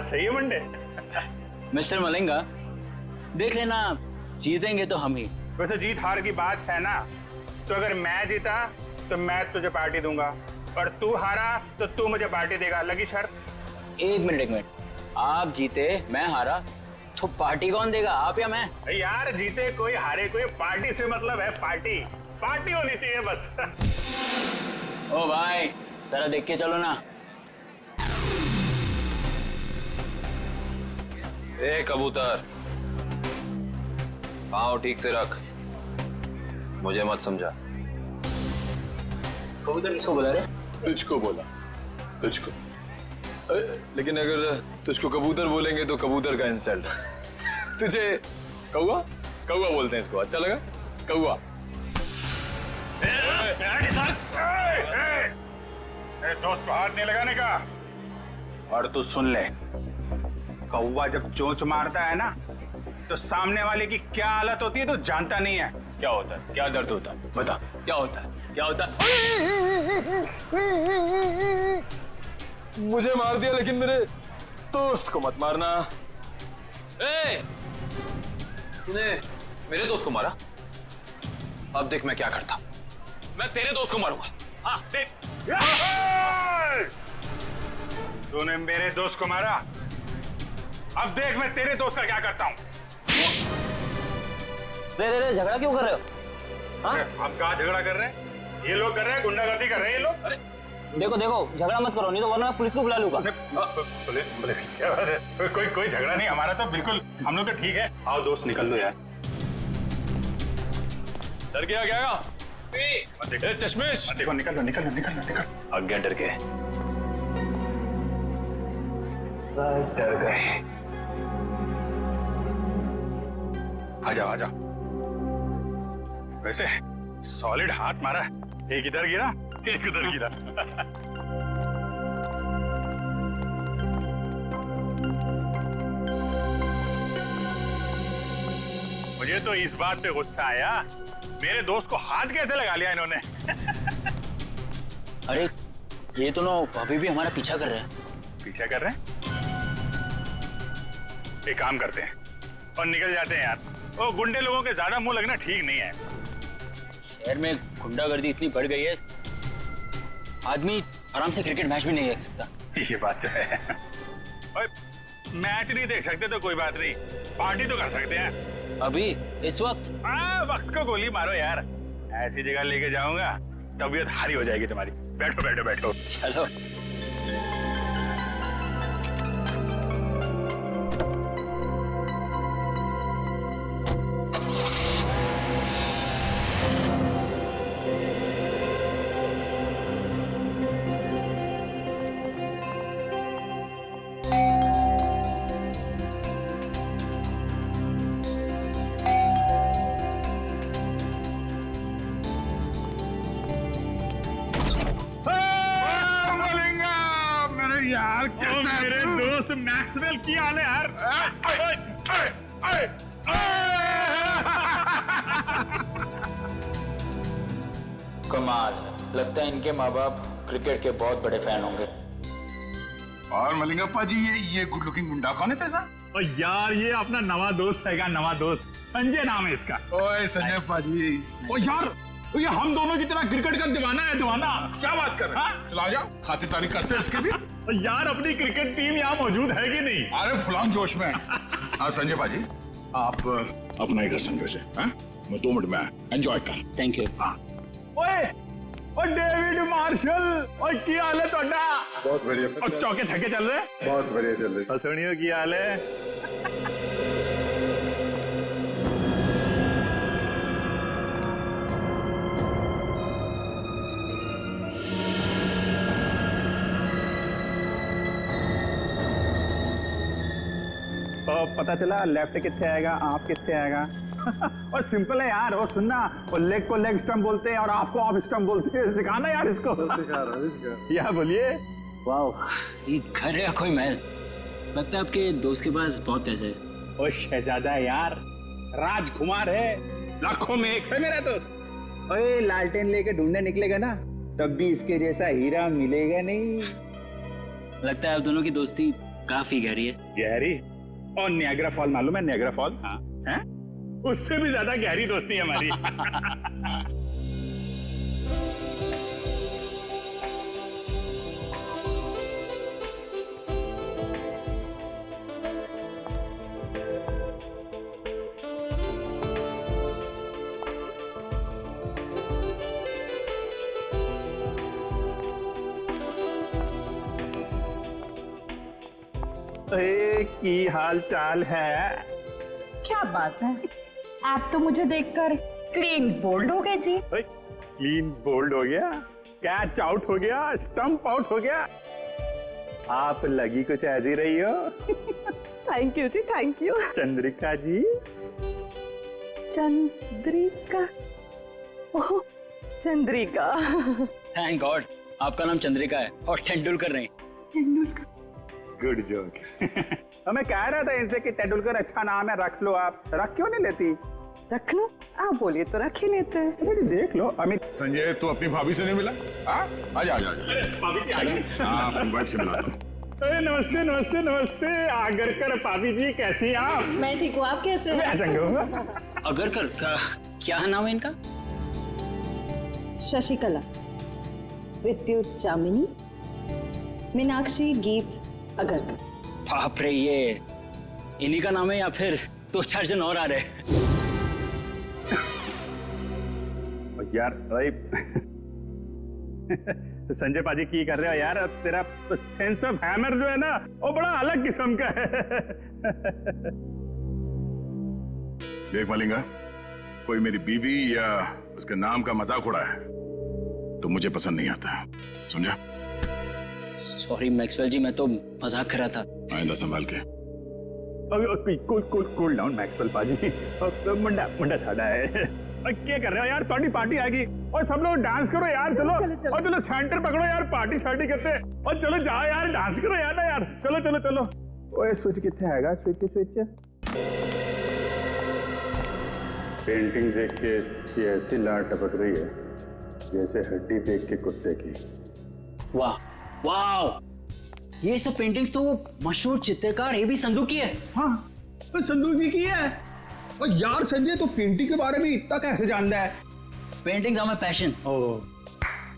सही है Monday. Mister Malinga, देख लेना, जीतेंगे तो हम ही। वैसे जीत हार की बात है ना, तो अगर मैं जीता तो मैं तुझे पार्टी दूंगा और तू हारा तो तू मुझे पार्टी देगा। लगी शर्त? एक मिनट, आप जीते मैं हारा तो पार्टी कौन देगा, आप या मैं? यार जीते कोई हारे कोई, पार्टी से मतलब है पार्टी, पार्टी होनी चाहिए बस। ओ भाई, जरा देख के चलो ना। ए कबूतर, पाँव ठीक से रख, मुझे मत समझा। कबूतर किसको बुला रहे? तुझको बोला, तुझको। लेकिन अगर तुझको कबूतर बोलेंगे तो कबूतर का इंसल्ट। तुझे कौवा कौवा बोलते हैं इसको, अच्छा लगा? कौवा। दोस्त को हाथ नहीं लगाने का। और तू सुन ले, कौवा जब चोंच मारता है ना तो सामने वाले की क्या हालत होती है तो जानता नहीं है। क्या होता है, क्या दर्द होता है, बता क्या होता है, क्या होता है? मुझे मार दिया लेकिन मेरे दोस्त को मत मारना। ए, तूने मेरे दोस्त को मारा? अब देख मैं क्या करता, मैं तेरे दोस्त को मारूंगा। हाँ देख। तूने मेरे दोस्त को मारा, अब देख मैं तेरे दोस्त का क्या करता हूँ। रे झगड़ा क्यों कर रहे हो? हाँ? आप कहाँ झगड़ा कर रहे हैं? ये लोग कर रहे हैं, गुंडागर्दी कर रहे हैं ये लोग। अरे देखो झगड़ा मत करो, नहीं तो वरना पुलिस को बुला लूंगा। पुलिस की क्या बात है? कोई झगड़ा नहीं, हमारा तो बिल्कुल, हम लोग तो ठीक है। आओ दोस्त निकल लो यार। डर गया क्या? चश्मिश देखो, निकल लो। आज्ञा डर गए, डर गए। आजाओ। वैसे सॉलिड हाथ मारा है, एक इधर गिरा एक उधर गिरा। मुझे तो इस बात पे गुस्सा आया, मेरे दोस्त को हाथ कैसे लगा लिया इन्होंने। अरे ये तो ना अभी भी हमारा पीछा कर रहे हैं। पीछा कर रहे हैं? एक काम करते हैं और निकल जाते हैं यार। वो गुंडे लोगों के ज्यादा मुंह लगना ठीक नहीं है। शहर में गुंडागर्दी इतनी बढ़ गई है, आदमी आराम से क्रिकेट मैच भी नहीं देख सकता। ये बात तो है। और मैच नहीं देख सकते तो कोई बात नहीं, पार्टी तो कर सकते हैं। अभी इस वक्त? वक्त को गोली मारो यार, ऐसी जगह लेके जाऊंगा तबीयत हारी हो जाएगी तुम्हारी। बैठो। चलो। यार मेरे दोस्त मैक्सवेल की हाल है यार। कमाल, लगता है इनके माँ बाप क्रिकेट के बहुत बड़े फैन होंगे। और मलिंगप्पा जी, ये गुड लुकिंग गुंडा कौन है तेरा? और यार ये अपना नवा दोस्त है, नवा दोस्त संजय नाम है इसका। ओए संजय पाजी। ओ यार, ये हम दोनों की तरह क्रिकेट का दीवाना है, दीवाना। क्या बात कर रहे हैं? चला जाओ, खातिरदारी करते हैं इसके भी। यार अपनी क्रिकेट टीम यहाँ मौजूद है कि नहीं? अरे फुलान जोश में। हाँ संजय पाजी, आप अपना ही कर संजय से, मैं 2 मिनट में एंजॉय कर। Thank you. हाँ। ओए डेविड मार्शल, की हाल है तोड़ा? बहुत बढ़िया। और चौके छक्के चल रहे? बहुत बढ़िया चल रही। ससुनियों की हाल है? तो पता चला लेफ्ट किससे आएगा, आप किससे आएगा। और सिंपल है यार, और सुनना, वो लेग को लेग स्टंप बोलते हैं और आपको ऑफ स्टंप बोलते हैं। सिखाना यार इसको। या बोलिए। वाह, ये घर है कोई महल? लगता है आपके दोस्त के पास बहुत पैसे है। ओ शहजादा है यार, राजकुमार है, लाखों में एक है मेरा दोस्त। ओए लालटेन लेके ढूंढने निकलेगा ना, तब भी इसके जैसा हीरा मिलेगा नहीं। लगता है आप दोनों की दोस्ती काफी गहरी है। गहरी? और नियाग्रा फॉल मालूम है? Niagara fall? हाँ। हैं? उससे भी ज्यादा गहरी दोस्ती है हमारी। की हाल चाल है? क्या बात है, आप तो मुझे देखकर क्लीन बोल्ड हो गए जी। क्लीन बोल्ड हो गया, कैच आउट हो गया, स्टंप आउट हो गया। आप लगी कुछ ऐसी रही हो। थैंक यू जी, thank you. Chandrika ji. Chandrika? Oh, Chandrika. Thank God आपका नाम चंद्रिका है और तेंदुलकर नहीं। तेंदुलकर? Good joke. मैं कह रहा था इनसे कि तेंदुलकर अच्छा नाम है, रख लो। आप रख क्यों नहीं लेती? रख लो, आप बोलिए तो रख ही लेते हैं। देख लो अमित। संजय तू अपनी भाभी से नहीं मिला? आजा आजा भाभी वाइफ से मिला। नमस्ते नमस्ते नमस्ते। आगरकर भाभी जी, कैसी हैं आप? मैं ठीक हूँ, आप कैसे हैं? अगरकर क्या नाम है इनका? शशिकला, विद्युत चामिनी, मीनाक्षी, गीत अगरकर। बाप रे, ये इन्हीं का नाम है या फिर दो चार जन और आ रहे हैं? यार भाई संजय पाजी की कर रहे हो यार? तेरा सेंस ऑफ हैमर जो है ना वो बड़ा अलग किस्म का है। देख मलिंगा, कोई मेरी बीवी या उसके नाम का मजाक उड़ा है तो मुझे पसंद नहीं आता, समझा? सॉरी मैक्सवेल जी, मैं तो मजाक कर रहा था। आइंदा संभाल के। कूल डाउन मैक्सवेल पाजी। मुंडा मुंडा सादा है। क्या कर रहे हो यार? पार्टी आ गई और सब लोग डांस करो यार। चलो और चलो सेंटर पकड़ो यार, पार्टी करते हैं। और चलो जाओ यार, डांस करो यार। यार चलो चलो चलो। ओए स्विच कितने आएगा? स्विच पेंटिंग देख के ऐसी लाट टपक रही है जैसे हड्डी देख के कुत्ते की। वाह वाह, ये सब पेंटिंग्स तो मशहूर चित्रकार एबी संधू की है। हाँ, तो संधू जी की है। और यार संजय तो पेंटिंग के बारे में इतना कैसे जानता है? Paintings are my passion.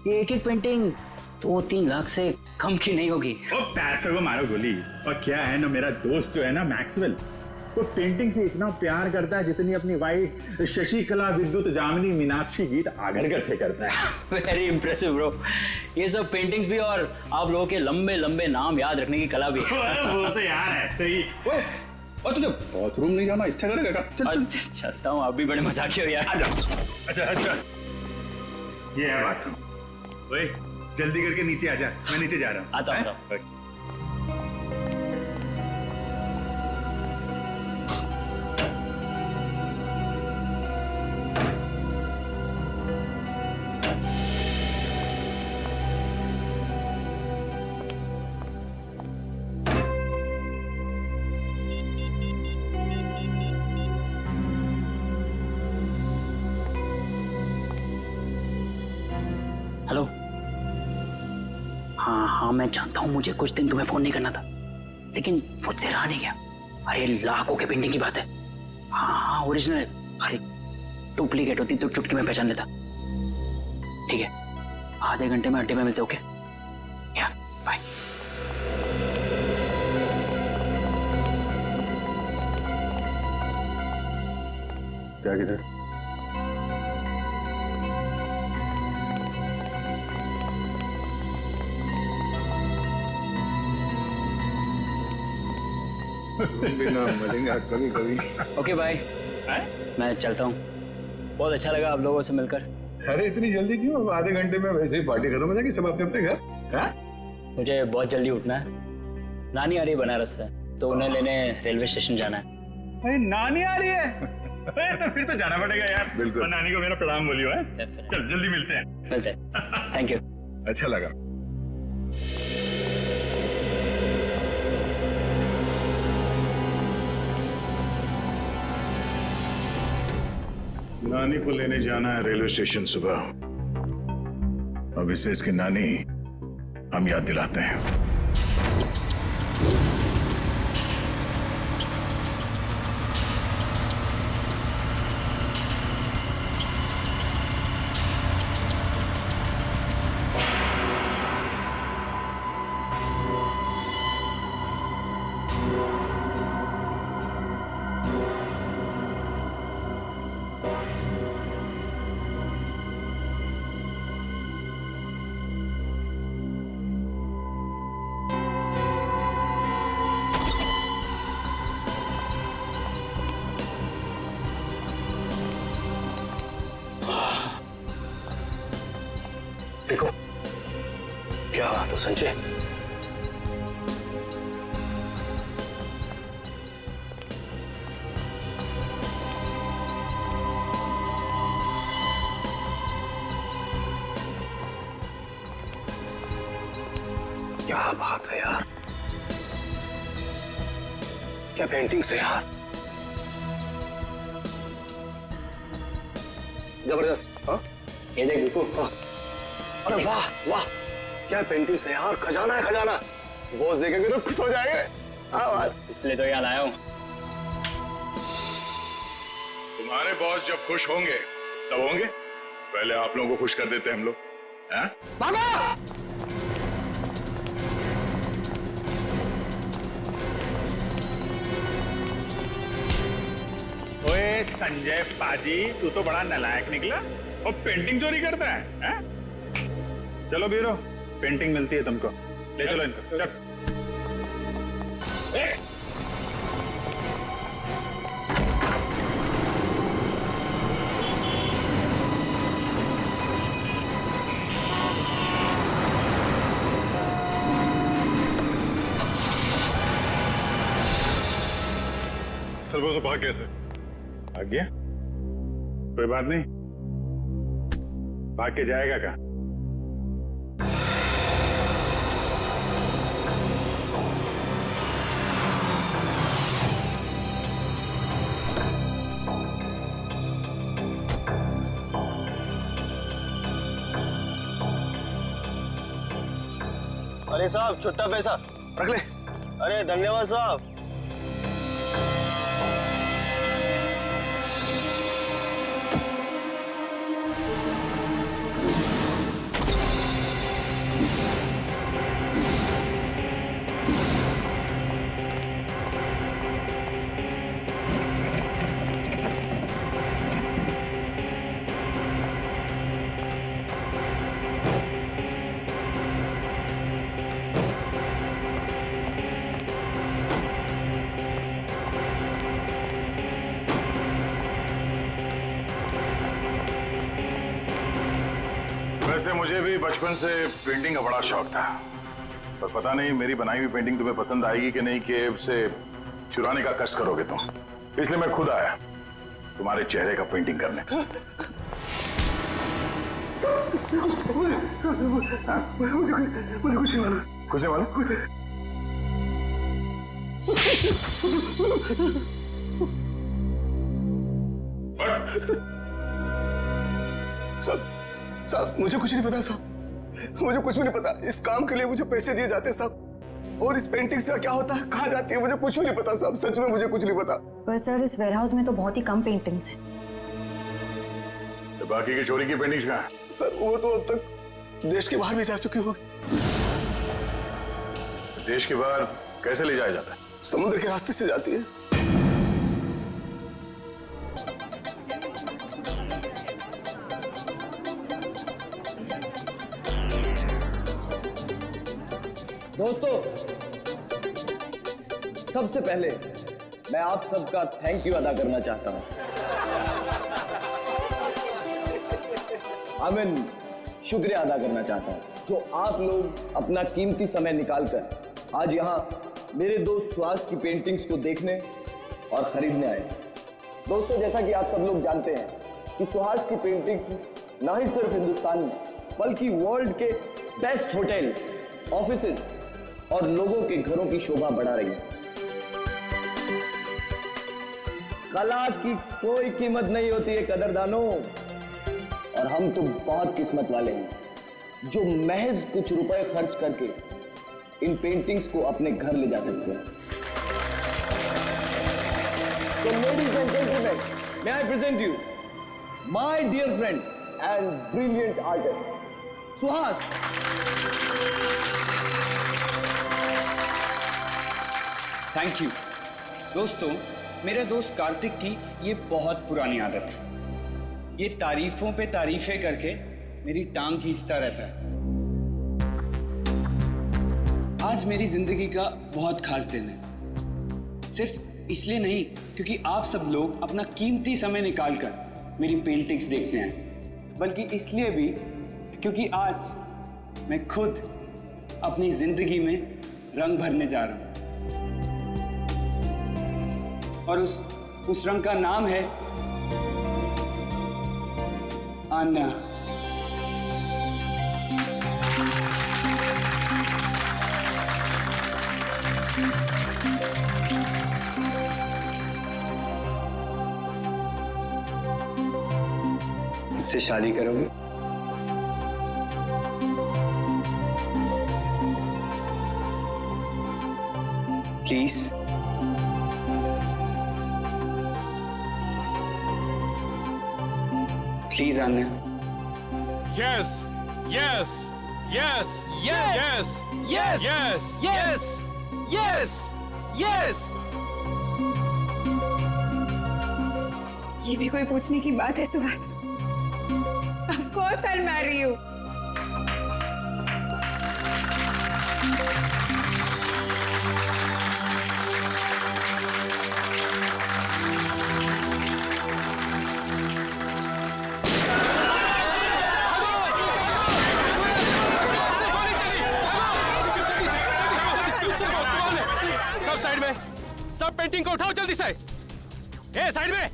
ये एक पेंटिंग 2-3 लाख से कम की नहीं होगी। और पैसों को मारो गोली। और क्या है ना, मेरा दोस्त जो है ना मैक्सवेल, वो पेंटिंग से इतना प्यार करता है जितनी अपनी वाइफ शशिकला, विद्युत जामिनी, मीनाक्षी, गीत आगरकर से करता है। Very impressive bro. ये सब पेंटिंग्स भी और आप लोगों के लंबे लंबे नाम याद रखने की कला भी है। वो तो यार ऐसे ही। और तुझे बाथरूम नहीं जाना इच्छा करेगा? चलता हूँ, आप भी बड़े मजाकी हो यार। अच्छा ये है बाथरूम। ओए जल्दी करके नीचे आ जा, मैं नीचे जा रहा हूँ। आता हूँ। हेलो। हाँ मैं जानता हूँ मुझे कुछ दिन तुम्हें फोन नहीं करना था, लेकिन मुझसे रहा नहीं गया। अरे लाखों के पेंटिंग की बात है। हाँ ओरिजिनल है। अरे डुप्लीकेट होती तो चुटकी में पहचान लेता। ठीक है, आधे घंटे में अड्डे में मिलते। ओके या बाय। क्या किधर? मिलेंगे कभी कभी। Okay bye. मैं चलता हूँ, बहुत अच्छा लगा आप लोगों से मिलकर। अरे इतनी जल्दी क्यों? आधे घंटे में वैसे ही पार्टी खत्म हो जाएगी, सब अपने अपने घर। मुझे बहुत जल्दी उठना है। नानी आ रही है बनारस से, तो उन्हें लेने रेलवे स्टेशन जाना है। अरे नानी आ रही है? तो फिर तो जाना पड़ेगा यार। बिल्कुल। और नानी को मेरा प्रणाम बोलियो है। Definitely। चल जल्दी मिलते हैं। मिलते हैं। Thank you. अच्छा लगा। नानी को लेने जाना है रेलवे स्टेशन सुबह। अब इसे इसकी नानी हम याद दिलाते हैं। संजय, क्या बात है यार, क्या पेंटिंग्स है यार, जबरदस्त। हाँ ये देख बिल्कुल। हाँ अरे वाह वाह, क्या पेंटिंग्स है यार, खजाना है खजाना। बॉस देखेंगे तो खुश हो जाएंगे। हाँ बात, इसलिए तो याद आया हूँ। तुम्हारे बॉस जब खुश होंगे तब होंगे, पहले आप लोगों को खुश कर देते हैं हम लोग। हैं? भागो! ओए संजय पाजी, तू तो बड़ा नालायक निकला और पेंटिंग चोरी करता है, हैं? चलो बीरो, पेंटिंग मिलती है तुमको, ले चलो इनको। चल। सर वो तो भाग गया सर। भाग गया? कोई बात नहीं, भाग के जाएगा कहाँ? अरे साहब छुट्टा पैसा रख ले। अरे धन्यवाद साहब। वैसे मुझे भी बचपन से पेंटिंग का बड़ा शौक था, पर पता नहीं मेरी बनाई हुई पेंटिंग तुम्हें पसंद आएगी कि नहीं, कि उसे चुराने का कष्ट करोगे तुम। इसलिए मैं खुद आया तुम्हारे चेहरे का पेंटिंग करने। कुछ नहीं मालूम? साहब मुझे कुछ नहीं पता साहब, मुझे कुछ भी नहीं पता। इस काम के लिए मुझे पैसे दिए जाते हैं साहब, और इस पेंटिंग से क्या होता है, कहाँ जाती है, मुझे कुछ भी नहीं पता साहब, सच में मुझे कुछ नहीं पता। पर सर इस वेयरहाउस में तो बहुत ही कम पेंटिंग्स हैं। तो बाकी की चोरी की पेंटिंग्स कहाँ हैं? सर वो तो अब तक देश के बाहर भी जा चुकी होगी। देश के बाहर कैसे ले जाया जाता है? समुद्र के रास्ते से जाती है। दोस्तों, सबसे पहले मैं आप सबका थैंक यू अदा करना चाहता हूं। शुक्रिया अदा करना चाहता हूं जो आप लोग अपना कीमती समय निकालकर आज यहां मेरे दोस्त सुहास की पेंटिंग्स को देखने और खरीदने आए। दोस्तों, जैसा कि आप सब लोग जानते हैं कि सुहास की पेंटिंग ना ही सिर्फ हिंदुस्तान में बल्कि वर्ल्ड के बेस्ट होटल, ऑफिसेज और लोगों के घरों की शोभा बढ़ा रही है। कला की कोई कीमत नहीं होती है कदरदानों, और हम तो बहुत किस्मत वाले हैं जो महज कुछ रुपए खर्च करके इन पेंटिंग्स को अपने घर ले जा सकते हैं। तो ladies and gentleman, may I present you my dear friend and brilliant artist Suhas. Thank you. दोस्तों, मेरे दोस्त कार्तिक की ये बहुत पुरानी आदत है। ये तारीफों पे तारीफें करके मेरी टांग खींचता रहता है। आज मेरी जिंदगी का बहुत खास दिन है, सिर्फ इसलिए नहीं क्योंकि आप सब लोग अपना कीमती समय निकालकर मेरी पेंटिंग्स देखते हैं, बल्कि इसलिए भी क्योंकि आज मैं खुद अपनी जिंदगी में रंग भरने जा रहा हूं, और उस रंग का नाम है आन्या। मुझसे शादी करोगे? Please. Please Anya. Yes yes yes yes yes yes yes yes yes. ये भी कोई पूछने की बात है Suhas? Of course I'll marry you. सब साइड में, सब पेंटिंग को उठाओ जल्दी से। ए साइड में,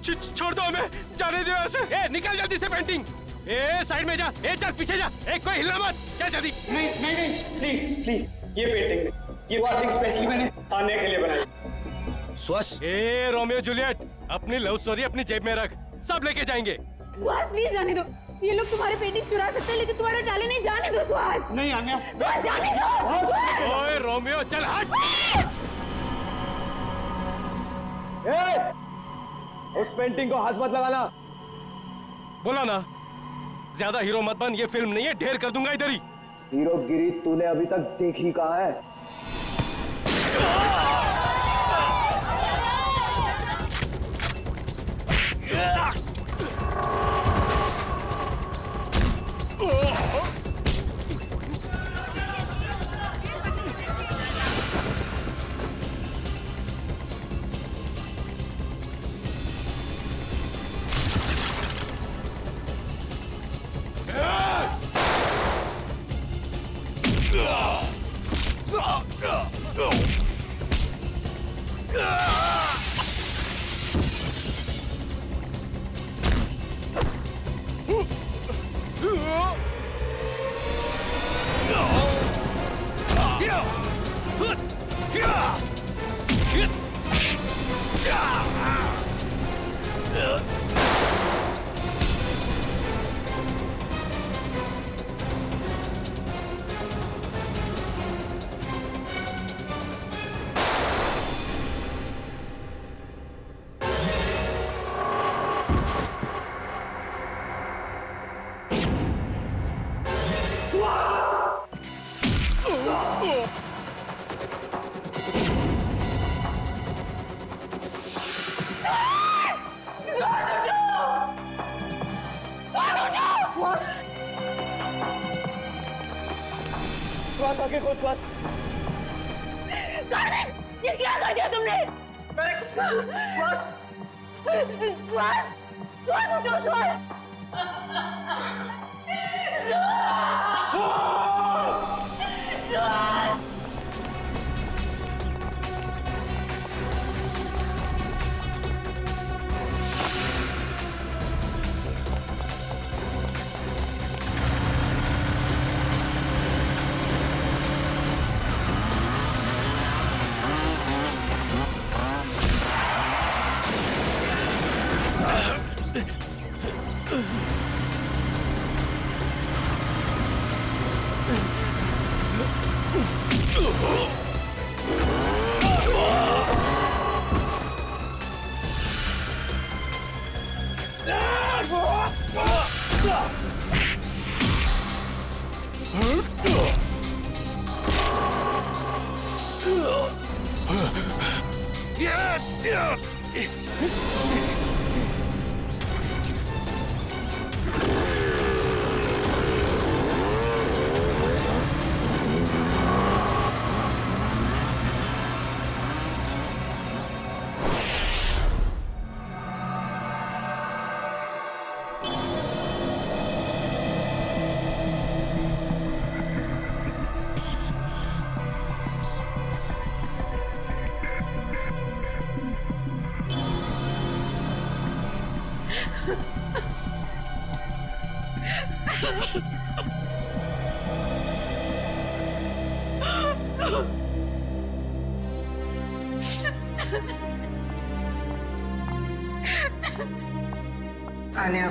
छोड़ दो हमें, जाने दो ऐसे। ए निकल जल्दी से पेंटिंग। ए साइड में जा, ए चल पीछे जा, ए कोई हिलना मत, चल जल्दी। नहीं नहीं नहीं, प्लीज प्लीज, ये पेंटिंग नहीं, ये पेंटिंग स्पेशली मैंने आन्या के लिए बनाई। सुहास। ए रोमियो जूलियट, अपनी लव स्टोरी अपनी जेब में रख, सब लेके जाएंगे। सुहास प्लीज जाने दो, ये लोग तुम्हारे पेंटिंग चुरा सकते हैं लेकिन तुम्हारा टाले नहीं, जाने दो सुहास। नहीं आन्या, सुहास जाने दो। ओए रोमियो चल हट। उस पेंटिंग को हाथ मत लगाना। बोला ना, ज्यादा हीरो मत बन, ये फिल्म नहीं है, ढेर कर दूंगा इधर ही। हीरोगिरी तूने अभी तक देखी कहाँ है? ये क्या कर दिया तुमने? सुहास, सुहास उठो, सुहास। सुहास। आलिया,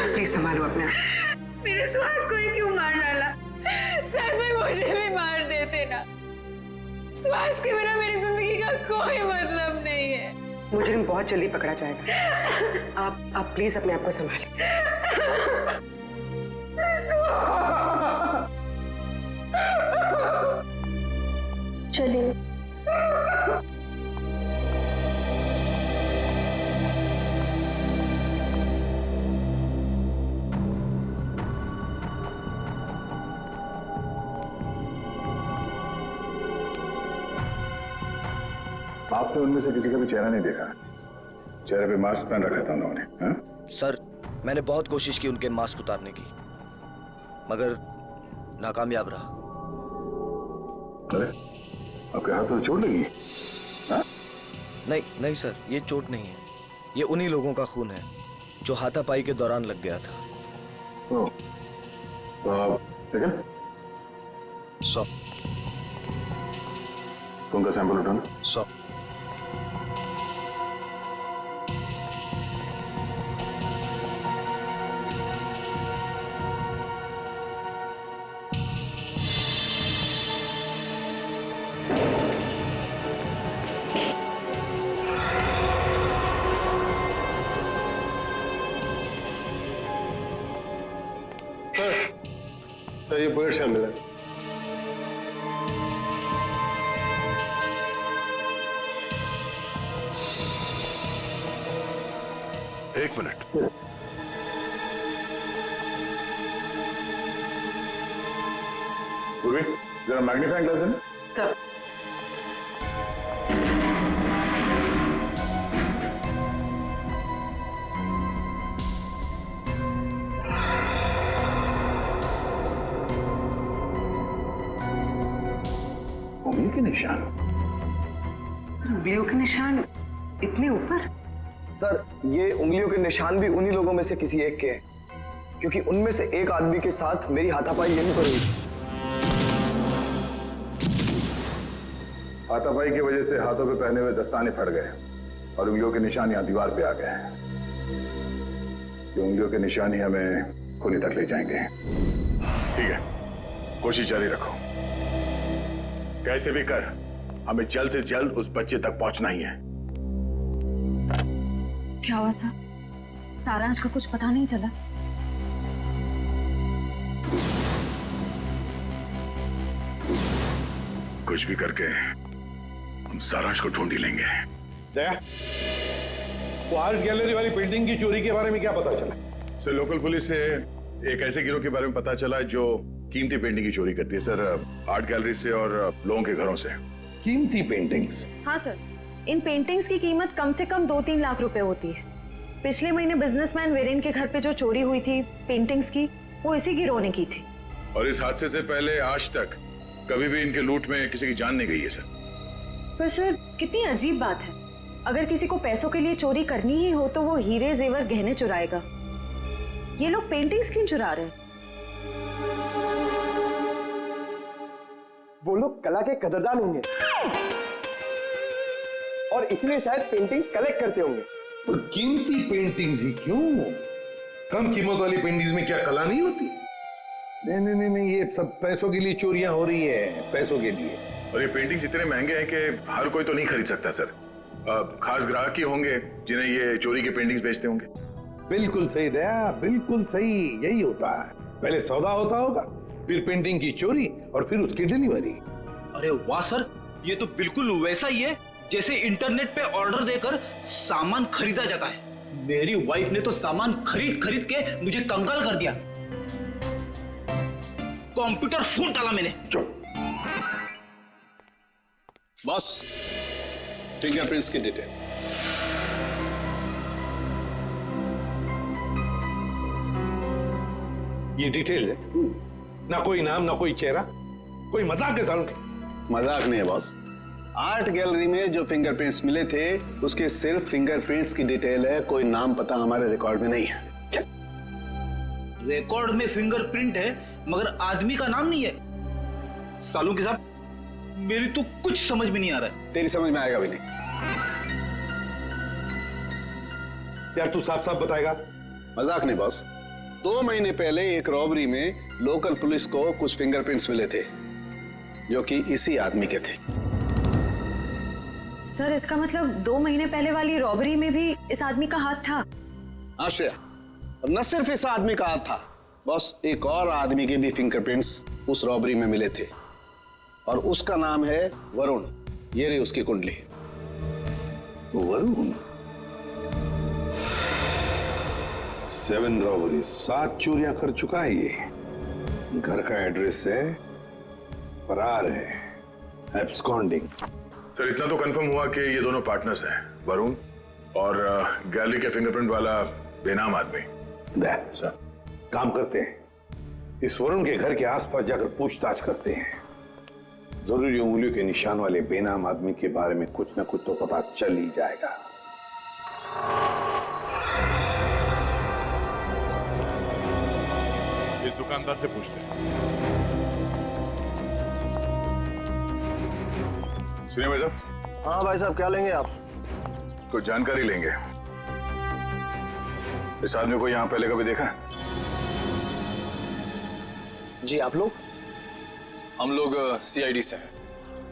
प्लीज संभालो अपने आप। मेरे सुहास को ही क्यों मार डाला? सर में मुझे भी मार देते ना। सुहास के बिना मेरी जिंदगी का कोई मतलब नहीं है। मुजरिम बहुत जल्दी पकड़ा जाएगा। आप प्लीज अपने आप को संभालें। चलिए। आपने उनमें से किसी का भी चेहरा नहीं देखा? चेहरे पे मास्क पहन रखा था उन्होंने। हाँ? सर, मैंने बहुत कोशिश की उनके मास्क उतारने की, मगर नाकामयाब रहा। अरे, आपके हाथ पर चोट लगी? हाँ? नहीं नहीं सर, ये चोट नहीं है। ये उन्हीं लोगों का खून है जो हाथापाई के दौरान लग गया था। तो आप ठीक है? खून का सैंपल उठाना। सर ये बुलेट शामिल है। एक मिनट। पूर्वी, जरा मैग्नीफाइंग ग्लास देना। सर, उंगली के निशान। उंगलियों के निशान इतने ऊपर? सर, ये उंगलियों के निशान भी उन्हीं लोगों में से किसी एक के हैं, क्योंकि उनमें से एक आदमी के साथ मेरी हाथापाई यहीं पर हुई। हाथापाई की वजह से हाथों पे पहने हुए दस्ताने फट गए और उंगलियों के निशान यहाँ दीवार पे आ गए हैं। ये उंगलियों के निशान ही हमें खूनी तक ले जाएंगे। ठीक है, कोशिश जारी रखो। कैसे भी कर हमें जल्द से जल्द उस बच्चे तक पहुंचना ही है। क्या हुआ सर? सारांश का कुछ पता नहीं चला? कुछ भी करके हम सारांश को ढूंढ ही लेंगे। जया, वो आर्ट गैलरी वाली पेंटिंग की चोरी के बारे में क्या पता चला? सर, लोकल पुलिस से एक ऐसे गिरोह के बारे में पता चला जो कीमती पेंटिंग की चोरी करती है सर, आर्ट गैलरी से और लोगों के घरों से। कीमती पेंटिंग्स? हाँ सर, इन पेंटिंग्स की कीमत कम से कम 2-3 लाख रुपए होती है। पिछले महीने बिजनेसमैन वीरेन के घर पे जो चोरी हुई थी पेंटिंग्स की, वो इसी गिरोह ने की थी। और इस हादसे से पहले आज तक कभी भी इनके लूट में किसी की जान नहीं गई है सर। पर सर, कितनी अजीब बात है। अगर किसी को पैसों के लिए चोरी करनी ही हो तो वो हीरे जेवर गहने चुराएगा। ये लोग पेंटिंग्स क्यों चुरा रहे हैं? वो लोग कला के कदरदान होंगे और इसलिए शायद पेंटिंग्स कलेक्ट करते होंगे। तो कीमती पेंटिंग्स ही क्यों? कम कीमत वाली पेंटिंग्स में क्या कला नहीं होती? नहीं नहीं नहीं नहीं, ये सब पैसों के लिए चोरियां हो रही है, पैसों के लिए। और ये पेंटिंग्स इतने महंगे हैं कि हर कोई तो नहीं खरीद सकता सर। खास ग्राहक ही होंगे जिन्हें ये चोरी के पेंटिंग्स बेचते होंगे। बिल्कुल सही दया, बिल्कुल सही, यही होता है। पहले सौदा होता होगा, फिर पेंटिंग की चोरी और फिर उसकी डिलीवरी। अरे वाह सर, ये तो बिल्कुल वैसा ही है जैसे इंटरनेट पे ऑर्डर देकर सामान खरीदा जाता है। मेरी वाइफ ने तो सामान खरीद खरीद के मुझे कंगाल कर दिया। कंप्यूटर फूट डाला मैंने। बॉस, फिंगरप्रिंट्स की डिटेल। ये डिटेल्स है, ना कोई नाम ना कोई चेहरा। कोई मजाक है सालों की? मजाक नहीं है बॉस। आर्ट गैलरी में जो फिंगरप्रिंट्स मिले थे उसके सिर्फ फिंगरप्रिंट्स की डिटेल है, कोई नाम पता हमारे रिकॉर्ड में नहीं है। रिकॉर्ड में फिंगरप्रिंट है मगर आदमी का नाम नहीं है। सालू के साहब, मेरी तो कुछ समझ में नहीं आ रहा है। तेरी समझ में आएगा भी नहीं। यार तू साफ साफ बताएगा? मजाक नहीं बॉस। 2 महीने पहले एक रॉबरी में लोकल पुलिस को कुछ फिंगरप्रिंट्स मिले थे जो कि इसी आदमी के थे। सर इसका मतलब 2 महीने पहले वाली रॉबरी में भी इस आदमी का हाथ था? आश्रया, और न सिर्फ इस आदमी का हाथ था बॉस, एक और आदमी के भी फिंगरप्रिंट्स उस रॉबरी में मिले थे और उसका नाम है वरुण। ये रही उसकी कुंडली। वरुण 7 रॉबरी, 7 चोरियां कर चुका है ये। घर का एड्रेस है, फरार है, एब्सकॉन्डिंग। सर इतना तो कंफर्म हुआ कि ये दोनों पार्टनर्स हैं, वरुण और गैलरी के फिंगरप्रिंट वाला बेनाम आदमी। सर काम करते हैं, इस वरुण के घर के आसपास जाकर पूछताछ करते हैं। जरूरी उंगलियों के निशान वाले बेनाम आदमी के बारे में कुछ ना कुछ तो पता चल ही जाएगा। इस दुकानदार से पूछते हैं। सुनिए भाई साहब। हाँ भाई साहब, क्या लेंगे आप? कुछ जानकारी लेंगे। इस आदमी को यहाँ पहले कभी देखा है? जी आप लोग? हम लोग CID से हैं।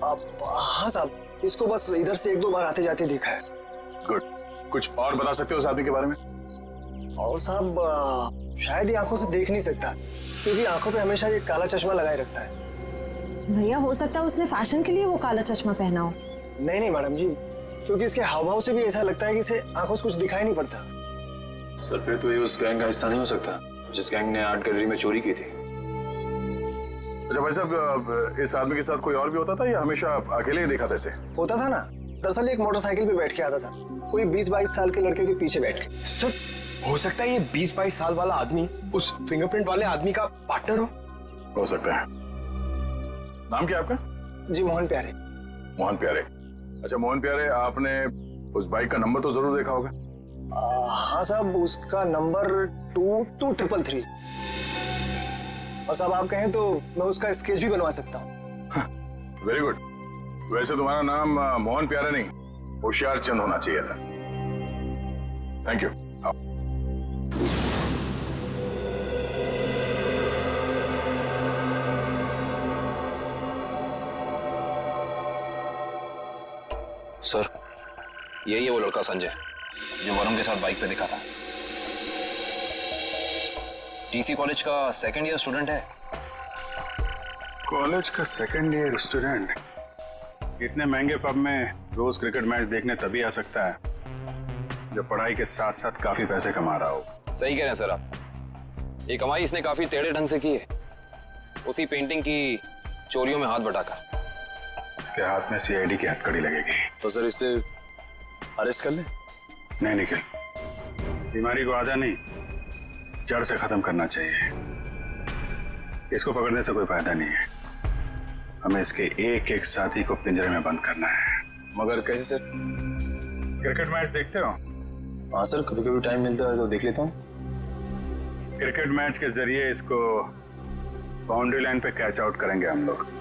हाँ साहब, इसको बस इधर से 1-2 बार आते जाते देखा है। गुड। कुछ और बता सकते हो उस आदमी के बारे में? और साहब शायद ये आंखों से देख नहीं सकता क्योंकि आंखों पे हमेशा ये काला चश्मा लगाए रखता है। भैया हो सकता है उसने फैशन के लिए वो काला चश्मा पहना हो। नहीं मैडम जी, क्योंकि इसके हाव भाव से भी ऐसा लगता है कि इसे आंखों से कुछ दिखाई नहीं पड़ता। सर फिर तो ये उस गैंग का हिस्सा नहीं हो सकता जिस गैंग ने आर्ट गैलरी में चोरी की थी। अच्छा भाई साहब, इस आदमी के साथ कोई और भी होता था या हमेशा अकेले ही देखा था इसे? होता था ना, दरअसल एक मोटरसाइकिल पे बैठ के आता था, कोई 20-22 साल के लड़के के पीछे बैठ के। सर हो सकता है ये 20-22 साल वाला आदमी उस फिंगरप्रिंट वाले आदमी का पार्टनर हो सकता है। नाम क्या आपका? जी मोहन प्यारे। मोहन प्यारे। अच्छा मोहन प्यारे, आपने उस बाइक का नंबर तो जरूर देखा होगा? हाँ साहब, उसका नंबर 22333। और साहब आप कहें तो मैं उसका स्केच भी बनवा सकता हूँ। Very good. वैसे तुम्हारा नाम मोहन प्यारे नहीं, होशियार चंद होना चाहिए था। Thank you. सर यही है वो लड़का संजय जो वरुण के साथ बाइक पे दिखा था। TC कॉलेज का 2nd ईयर स्टूडेंट है। कॉलेज का 2nd ईयर स्टूडेंट इतने महंगे पब में रोज क्रिकेट मैच देखने तभी आ सकता है जो पढ़ाई के साथ साथ काफी पैसे कमा रहा हो। सही कह रहे हैं सर आप। ये कमाई इसने काफी टेढ़े ढंग से की है, उसी पेंटिंग की चोरियों में हाथ बटाकर। इसके हाथ में CID की हथकड़ी लगेगी। तो सर इससे अरेस्ट कर ले? नहीं निखिल, बीमारी को आधा नहीं जड़ से खत्म करना चाहिए। इसको पकड़ने से कोई फायदा नहीं है, हमें इसके एक एक साथी को पिंजरे में बंद करना है। मगर कैसे सर? क्रिकेट मैच देखते हो? हाँ सर, कभी कभी टाइम मिलता है तो देख लेता हूँ। क्रिकेट मैच के जरिए इसको बाउंड्री लाइन पे कैच आउट करेंगे हम लोग।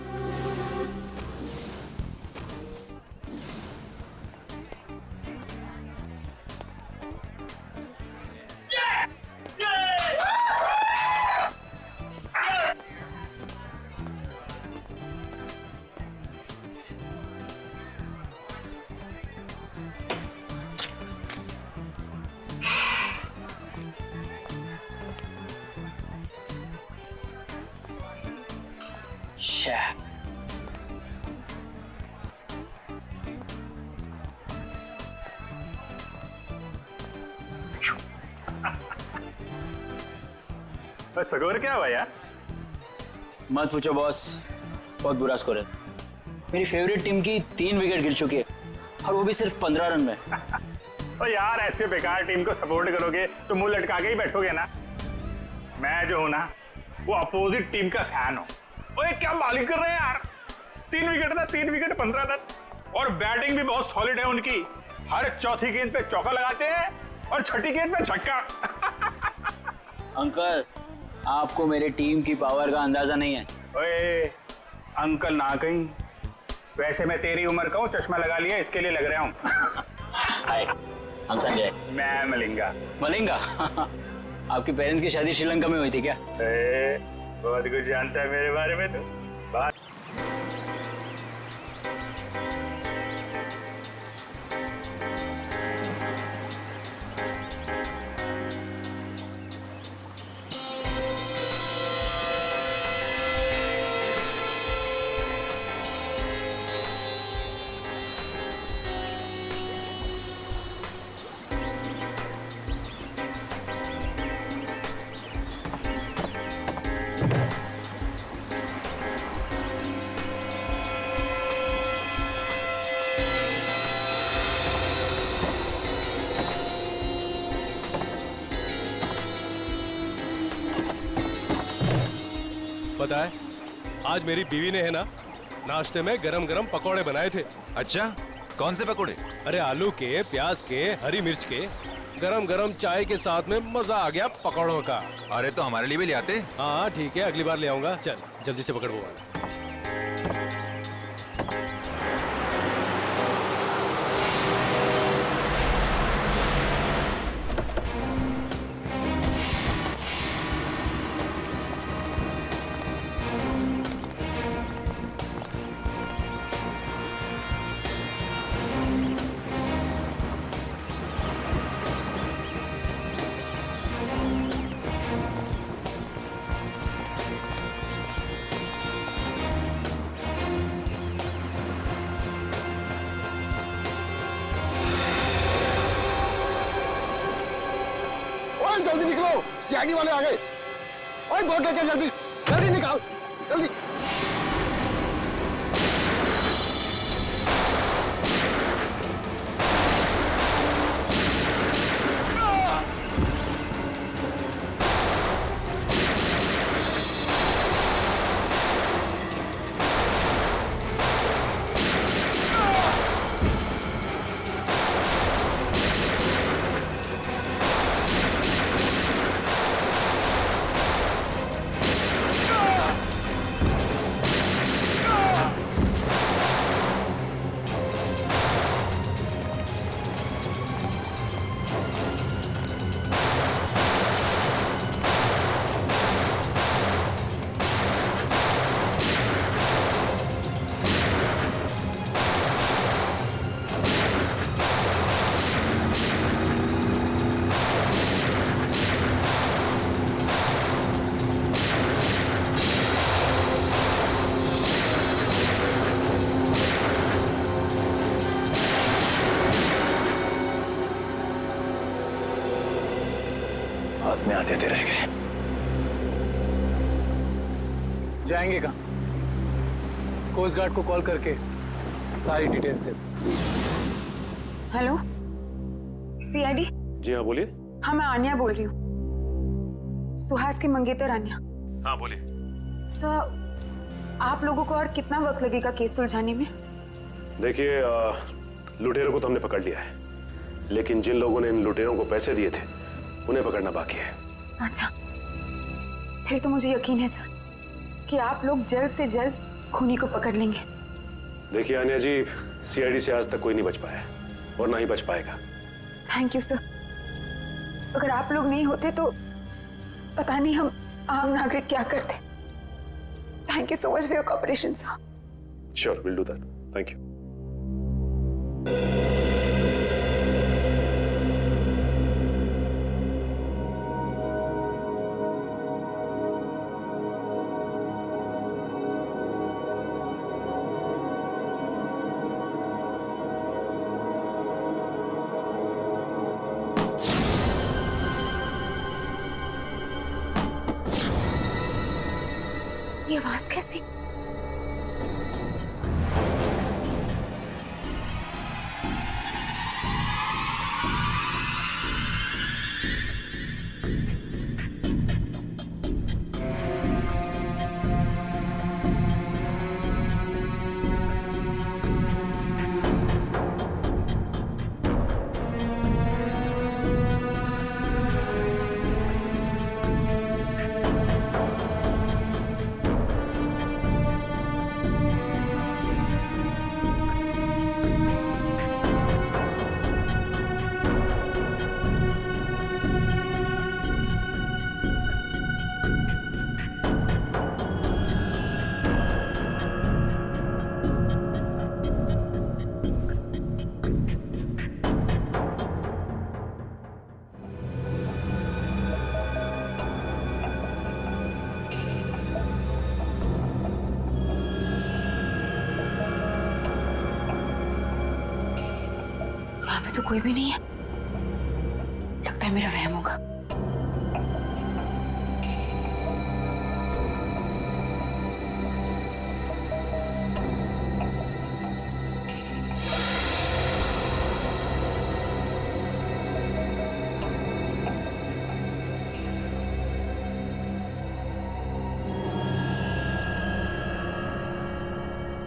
बस स्कोर क्या हुआ यार? मत पूछो बॉस, बहुत बुरा स्कोर है। मेरी फेवरेट टीम की 3 विकेट गिर चुकी है और वो भी सिर्फ 15 रन में। तो यार ऐसे बेकार टीम को सपोर्ट करोगे तो मुंह लटका के ही बैठोगे ना। मैं जो हूं ना वो अपोजिट टीम का फैन हूं। ओए क्या बॉलिंग कर रहे हैं यार, 3 विकेट था, 3 विकेट 15 रन। और बैटिंग भी बहुत सॉलिड है उनकी, हर चौथी गेंद पे चौका लगाते हैं और छठी गेंद पे छक्का। अंकल आपको मेरी टीम की पावर का अंदाजा नहीं है। ओए अंकल ना कहीं, वैसे मैं तेरी उम्र का हूँ, चश्मा लगा लिया इसके लिए लग रहा हूँ। हाय, हम संजय। मैं मलिंगा। मलिंगा? आपके पेरेंट्स की शादी श्रीलंका में हुई थी क्या? बहुत कुछ जानता है मेरे बारे में तू। बात पता है, आज मेरी बीवी ने है ना नाश्ते में गरम गरम पकौड़े बनाए थे। अच्छा, कौन से पकौड़े? अरे आलू के, प्याज के, हरी मिर्च के, गरम गरम चाय के साथ में मजा आ गया पकौड़ों का। अरे तो हमारे लिए भी ले आते। हाँ ठीक है, अगली बार ले आऊंगा। चल जल्दी से पकड़ वो वाला। जल्दी निकलो, सीआईडी वाले आ गए। ओए बोट लेके जल्दी जल्दी निकाल, जल्दी। हाथ में आते थे रह गए। जाएंगे कहाँ? कोस्ट गार्ड को कॉल करके सारी डिटेल्स दे। Hello, CID? जी हाँ बोलिए। हाँ मैं आन्या बोल रही हूँ, सुहास की मंगेतर आन्या। हाँ बोलिए। सर, आप लोगों को और कितना वक्त लगेगा केस सुलझाने में? देखिए, लुटेरों को तो हमने पकड़ लिया है, लेकिन जिन लोगों ने इन लुटेरों को पैसे दिए थे उन्हें पकड़ना बाकी है। अच्छा, फिर तो मुझे यकीन है सर कि आप लोग जल्द से जल्द खूनी को पकड़ लेंगे। देखिए आन्या जी, सीआईडी से आज तक कोई नहीं बच पाया और ना ही बच पाएगा। Thank you sir. अगर आप लोग नहीं होते तो पता नहीं हम आम नागरिक क्या करते। Thank you so much for your cooperation sir. Sure, will do that. Thank you. ये आवाज कैसी? में तो कोई भी नहीं है, लगता है मेरा वहम होगा।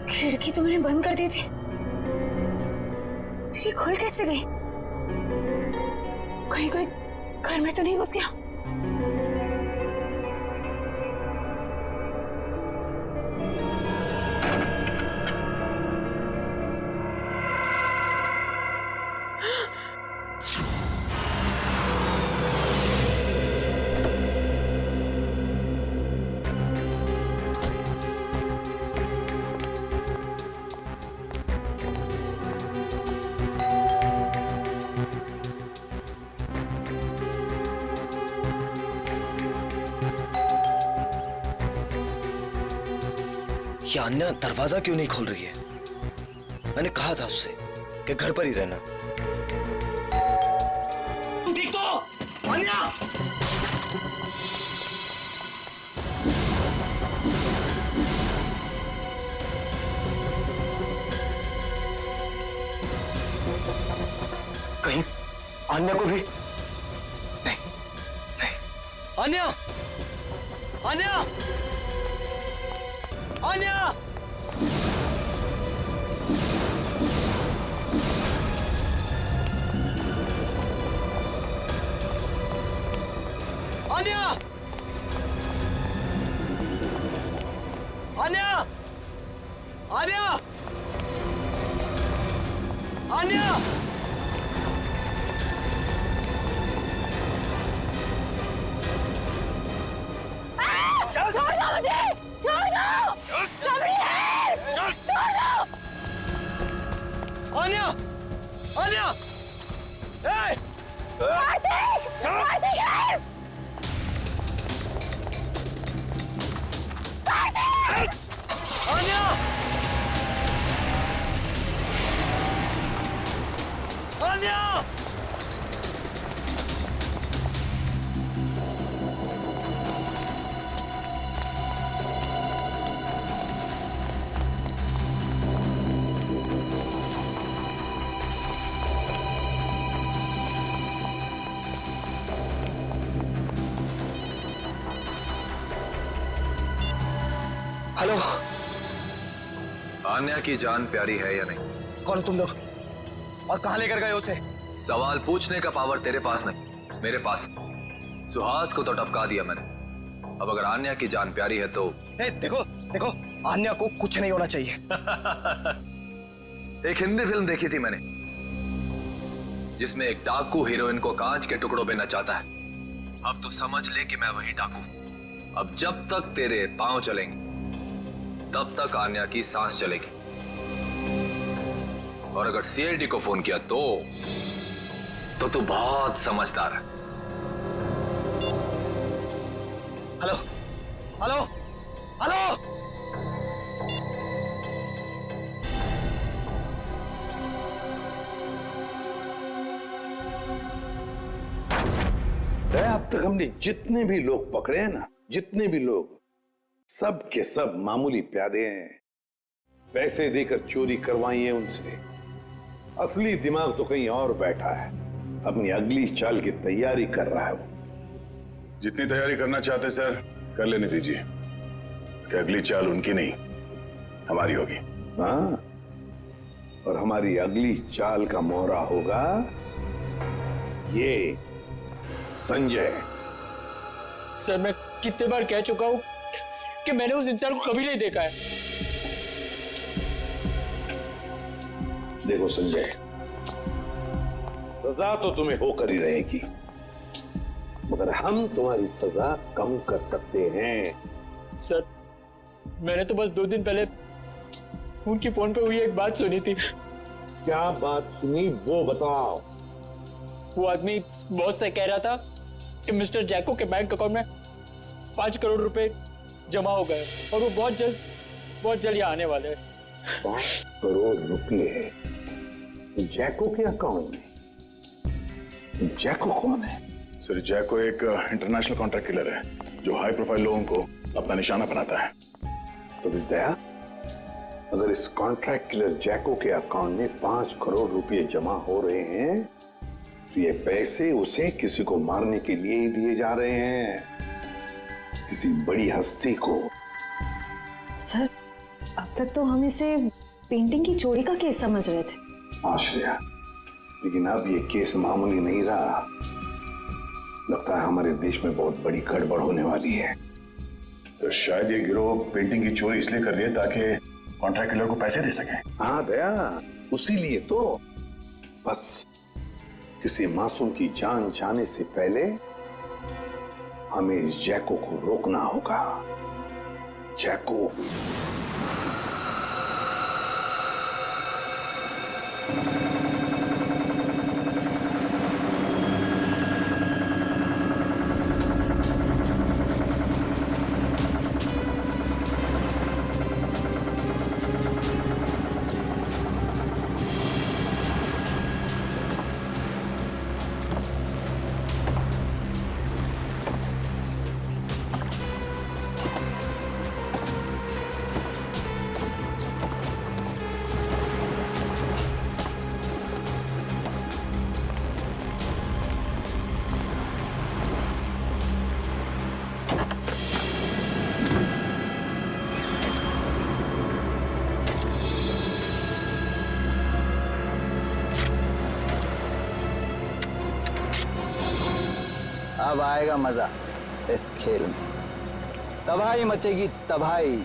खिड़की तुमने बंद कर दी थी, फिर ये खुल कैसे गई? कहीं कोई घर में तो नहीं घुस गया? ये अन्या दरवाजा क्यों नहीं खोल रही है? मैंने कहा था उससे कि घर पर ही रहना। देख तो, अन्या! कहीं अन्या को भी नहीं, नहीं। अन्या! अन्या! अन्या! अन्या! अन्या! अन्या! अन्या! छोड़ दो मुझे! छोड़ दो! सबरी है! छोड़ दो! अन्या! अन्या! ए! कार्तिक! कार्तिक है! कार्तिक! अन्या! अन्या! हेलो, आन्या की जान प्यारी है या नहीं? कौन तुम लोग और कहां लेकर गए उसे? सवाल पूछने का पावर तेरे पास नहीं, मेरे पास। सुहास को तो टपका दिया मैंने। अब अगर आन्या की जान प्यारी है तो देखो देखो, आन्या को कुछ नहीं होना चाहिए। एक हिंदी फिल्म देखी थी मैंने जिसमें एक डाकू हीरोइन को कांच के टुकड़ों में नचाता है। अब तो समझ ले कि मैं वही डाकू। अब जब तक तेरे पांव चलेंगे तब तक आन्या की सांस चलेगी। और अगर सीआईडी को फोन किया तो तू बहुत समझदार है। हेलो हेलो हेलो, अब तक हमने जितने भी लोग पकड़े हैं ना, जितने भी लोग, सब के सब मामूली प्यादे हैं। पैसे देकर चोरी करवाई है उनसे। असली दिमाग तो कहीं और बैठा है, अपनी अगली चाल की तैयारी कर रहा है वो। जितनी तैयारी करना चाहते सर कर लेने दीजिए, कि अगली चाल उनकी नहीं हमारी होगी। हाँ, और हमारी अगली चाल का मोहरा होगा ये संजय। सर मैं कितने बार कह चुका हूं कि मैंने उस इंसान को कभी नहीं देखा है। देखो संजय, सजा तो तुम्हें होकर ही रहेगी, मगर हम तुम्हारी सजा कम कर सकते हैं। सर मैंने तो बस 2 दिन पहले उनकी फोन पे हुई एक बात सुनी थी। क्या बात सुनी वो बताओ। वो आदमी बॉस से कह रहा था कि मिस्टर जैको के बैंक अकाउंट में 5 करोड़ रुपए जमा हो गए और वो बहुत जल्द यहाँ आने वाले हैं। 5 करोड़ रुपए जैको के अकाउंट में? जैको कौन है? सर जैको एक इंटरनेशनल कॉन्ट्रैक्ट किलर है जो हाई प्रोफाइल लोगों को अपना निशाना बनाता है। तो विद्या, अगर इस कॉन्ट्रैक्ट किलर जैको के अकाउंट में 5 करोड़ रुपए जमा हो रहे हैं तो ये पैसे उसे किसी को मारने के लिए ही दिए जा रहे हैं, किसी बड़ी हस्ती को। सर, अब तक तो हम इसे पेंटिंग की चोरी का केस समझ रहे थे। आश्रया, लेकिन अब ये केस मामूली नहीं रहा। लगता है हमारे देश में बहुत बड़ी गड़बड़ होने वाली है। तो शायद ये गिरोह पेंटिंग की चोरी इसलिए कर रही है ताकि कॉन्ट्रैक्ट किलर को पैसे दे सके। हाँ दया, उसी लिए तो। बस किसी मासूम की जान जाने से पहले हमें इस जैको को रोकना होगा। जैको। अब आएगा मजा इस खेल में। तबाही मचेगी, तबाही।